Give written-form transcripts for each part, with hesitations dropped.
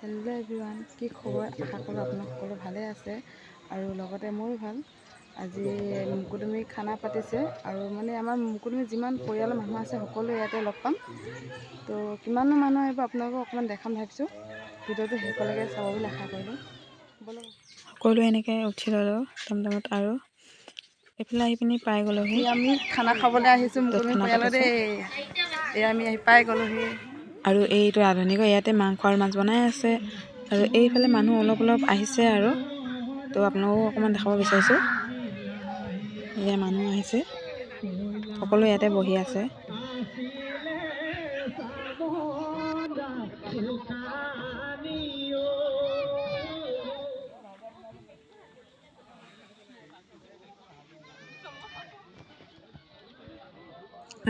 Hello' everyone, কি খবৰ? আশা কৰোঁ আপোনালোক সকলো ভালে আছে আৰু লগতে মোৰো ভাল। আজি মুকুটমী খানা পাতিছে আৰু মানে আমাৰ মুকুটমী যিমান পৰিয়ালৰ মানুহ আছে সকলোৱে ইয়াতে লগ পাম। তো কিমাননো মানুহ আহিব আপোনালোকক অকণমান দেখাম ভাবিছোঁ। ভিডিঅ'টো শেষলৈকে চাব বুলি আশা কৰিলোঁ। সকলোৱে এনেকৈ উঠি ল'লোঁ টমটমত আৰু এইফালে আহি পিনি পাই গ'লোহি। আমি খানা খাবলৈ আহিছোঁ মুকুটমী পৰিয়ালত দেই। এয়া আমি আহি পাই গ'লোহি। আৰু এইটো আধুনিকৰ ইয়াতে মাংস আৰু মাছ বনাই আছে আৰু এইফালে মানুহ অলপ আহিছে আৰু তো আপোনালোকো অকণমান দেখাব বিচাৰিছোঁ। এয়া মানুহ আহিছে, সকলো ইয়াতে বহি আছে।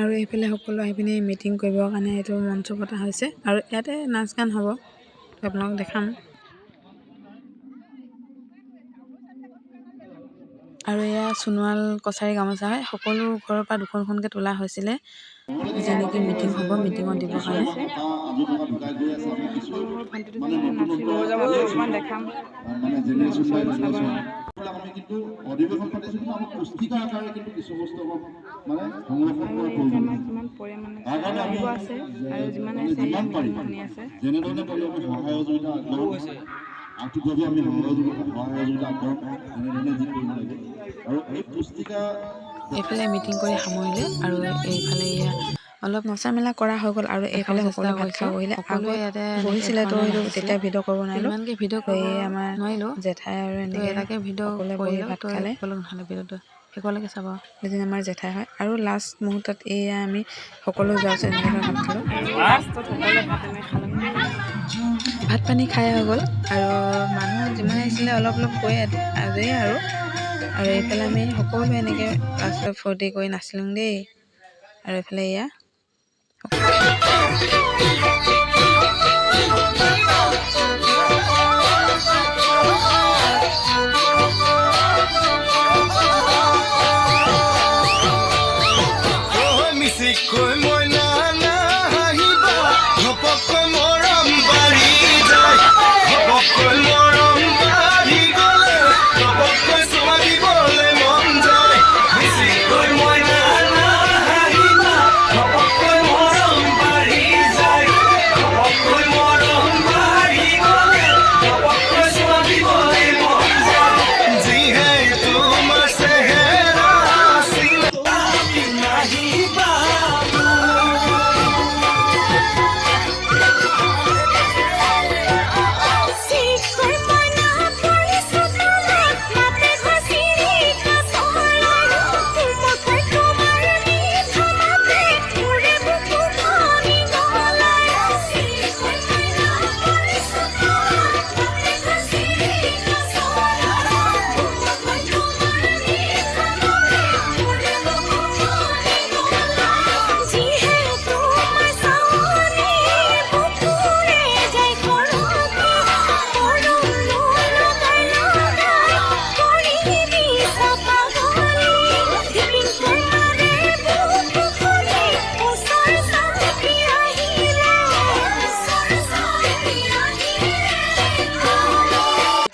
আৰু এইফালে সকলো আহি পিনি মিটিং কৰিবৰ কাৰণে এইটো মঞ্চ পতা হৈছে আৰু ইয়াতে নাচ গান হ'ব, আপোনালোকক দেখাম। আৰু এয়া সোণোৱাল কছাৰী গামোচা হয়, সকলো ঘৰৰ পৰা দুখনকৈ তোলা হৈছিলে যে নেকি মিটিং হ'ব, মিটিঙত দিবৰ কাৰণে। অকণমান দেখাম। আমি কিন্তু অধিৱেশন পাতিছো, কিন্তু আমাৰ পুস্তিকা আকাৰে কিন্তু কিছু বস্তু মানে সংৰক্ষণ কৰা প্ৰয়োজন আছে। আৰু যিমান পাৰি যেনেধৰণে পাৰি আমি সহায়যোগিতা আগবঢ়াইছে, আৰ্থিকভাৱে আমি সহায়যোগিতা আগবঢ়াম, এনেধৰণে যি কৰিব লাগে। আৰু এই পুস্তিকা এইফালে মিটিং কৰি সামৰিলে আৰু এইফালে এয়া অলপ নচা মেলা কৰা হৈ গ'ল আৰু এইফালে সকলোৱে ভাত খাব বহিলে। সকলোৱে ইয়াতে বহিছিলে তো সেইটো তেতিয়া ভিডিঅ' কৰিব নোৱাৰিলোঁ, ইমানকৈ ভিডিঅ' কৰিব আমাৰ নোৱাৰিলোঁ। জেঠাই আৰু এনেকৈ ভিডিঅ' বহি ভাত খালে, নহ'লে ভিডিঅ'টো শেষলৈকে চাব। এদিন আমাৰ জেঠাই হয় আৰু লাষ্ট মুহূৰ্তত এয়া আমি সকলো যোৱাৰ পিছত এনেকৈ ভাত খালোঁ। লাষ্টত সকলোৱে ভাত এনেকৈ খালোঁ, ভাত পানী খাই হৈ গ'ল আৰু মানুহ যিমান আহিছিলে অলপ কৈ আজৰি আৰু এইফালে আমি সকলোৱে এনেকৈ লাষ্টত ফূৰ্তি কৰি নাচিলোঁ দেই। আৰু এইফালে এয়া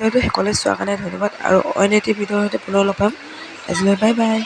ভিডিঅ'টো সকলোৱে চোৱাৰ কাৰণে ধন্যবাদ আৰু অইন এটি ভিডিঅ'ৰ সৈতে পুনৰ লগ পাম। আজিলৈ বাই বাই।